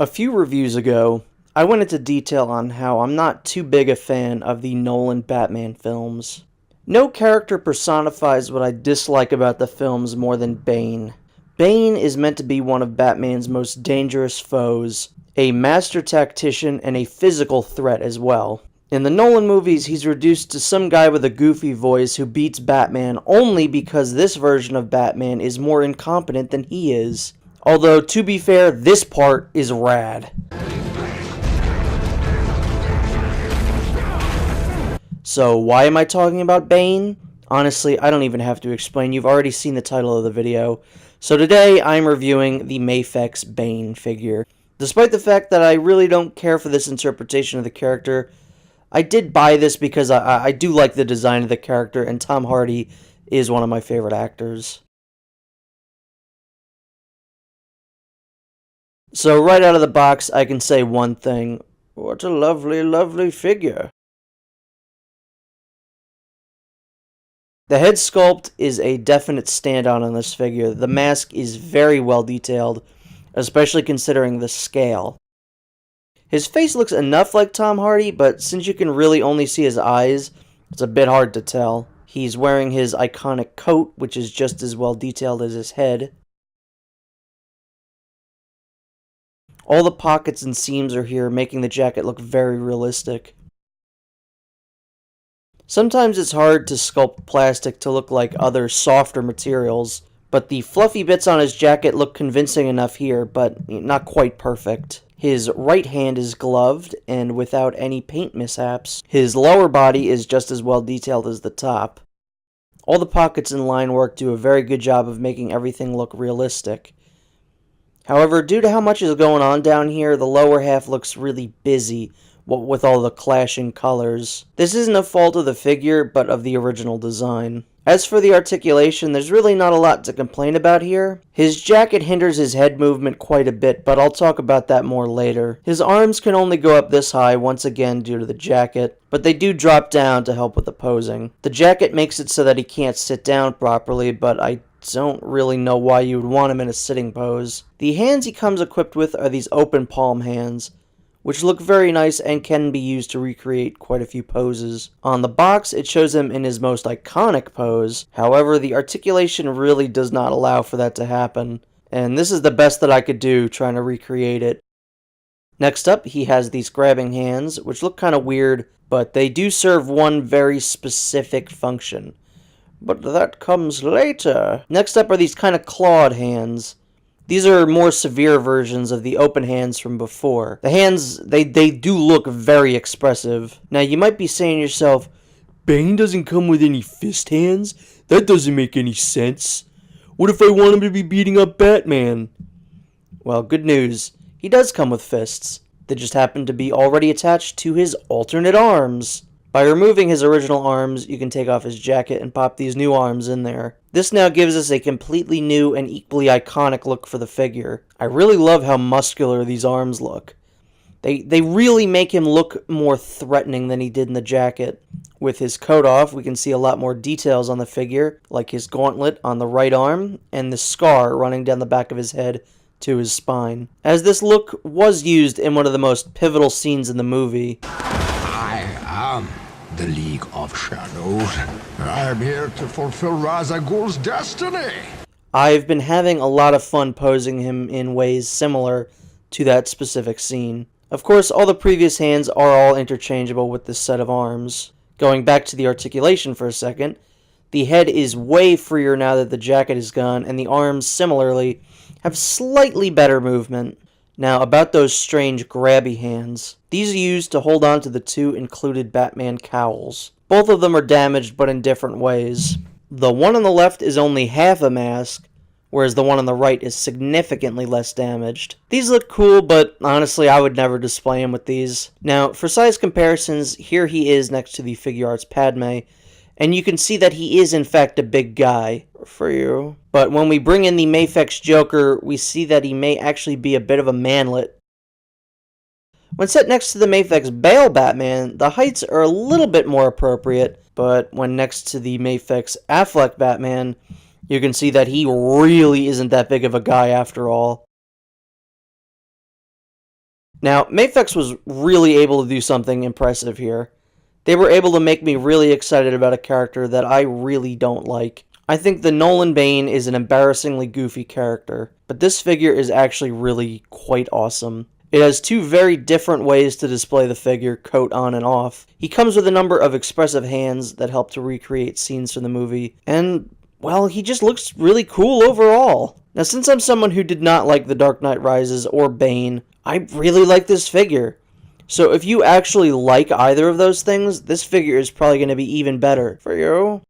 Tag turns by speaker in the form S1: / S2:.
S1: A few reviews ago, I went into detail on how I'm not too big a fan of the Nolan Batman films. No character personifies what I dislike about the films more than Bane. Bane is meant to be one of Batman's most dangerous foes, a master tactician and a physical threat as well. In the Nolan movies, he's reduced to some guy with a goofy voice who beats Batman only because this version of Batman is more incompetent than he is. Although, to be fair, this part is rad. So, why am I talking about Bane? Honestly, I don't even have to explain. You've already seen the title of the video. So today, I'm reviewing the Mafex Bane figure. Despite the fact that I really don't care for this interpretation of the character, I did buy this because I do like the design of the character, and Tom Hardy is one of my favorite actors. So right out of the box, I can say one thing. What a lovely, lovely figure. The head sculpt is a definite standout on this figure. The mask is very well detailed, especially considering the scale. His face looks enough like Tom Hardy, but since you can really only see his eyes, it's a bit hard to tell. He's wearing his iconic coat, which is just as well detailed as his head. All the pockets and seams are here, making the jacket look very realistic. Sometimes it's hard to sculpt plastic to look like other softer materials, but the fluffy bits on his jacket look convincing enough here, but not quite perfect. His right hand is gloved and without any paint mishaps. His lower body is just as well detailed as the top. All the pockets and line work do a very good job of making everything look realistic. However, due to how much is going on down here, the lower half looks really busy with all the clashing colors. This isn't a fault of the figure, but of the original design. As for the articulation, there's really not a lot to complain about here. His jacket hinders his head movement quite a bit, but I'll talk about that more later. His arms can only go up this high, once again due to the jacket, but they do drop down to help with the posing. The jacket makes it so that he can't sit down properly, but I don't really know why you would want him in a sitting pose. The hands he comes equipped with are these open palm hands, which look very nice and can be used to recreate quite a few poses. On the box, it shows him in his most iconic pose. However, the articulation really does not allow for that to happen, and this is the best that I could do trying to recreate it. Next up, he has these grabbing hands, which look kind of weird, but they do serve one very specific function. But that comes later. Next up are these kind of clawed hands. These are more severe versions of the open hands from before. The hands, they do look very expressive. Now, you might be saying to yourself, Bane doesn't come with any fist hands? That doesn't make any sense. What if I want him to be beating up Batman? Well, good news. He does come with fists. They just happen to be already attached to his alternate arms. By removing his original arms, you can take off his jacket and pop these new arms in there. This now gives us a completely new and equally iconic look for the figure. I really love how muscular these arms look. They really make him look more threatening than he did in the jacket. With his coat off, we can see a lot more details on the figure, like his gauntlet on the right arm, and the scar running down the back of his head to his spine. As this look was used in one of the most pivotal scenes in the movie.
S2: I am the League of Shadows. I'm here to fulfill Ra's al Ghul's destiny.
S1: I've been having a lot of fun posing him in ways similar to that specific scene. Of course, all the previous hands are all interchangeable with this set of arms. Going back to the articulation for a second, the head is way freer now that the jacket is gone, and the arms, similarly, have slightly better movement. Now, about those strange grabby hands. These are used to hold on to the two included Batman cowls. Both of them are damaged, but in different ways. The one on the left is only half a mask, whereas the one on the right is significantly less damaged. These look cool, but honestly, I would never display him with these. Now, for size comparisons, here he is next to the Figure Arts Padme, and you can see that he is in fact a big guy for you. But when we bring in the Mafex Joker, we see that he may actually be a bit of a manlet. When set next to the Mafex Bale Batman, the heights are a little bit more appropriate, but when next to the Mafex Affleck Batman, you can see that he really isn't that big of a guy after all. Now, Mafex was really able to do something impressive here. They were able to make me really excited about a character that I really don't like. I think the Nolan Bane is an embarrassingly goofy character, but this figure is actually really quite awesome. It has two very different ways to display the figure, coat on and off. He comes with a number of expressive hands that help to recreate scenes from the movie, and, well, he just looks really cool overall. Now, since I'm someone who did not like The Dark Knight Rises or Bane, I really like this figure. So if you actually like either of those things, this figure is probably going to be even better for you.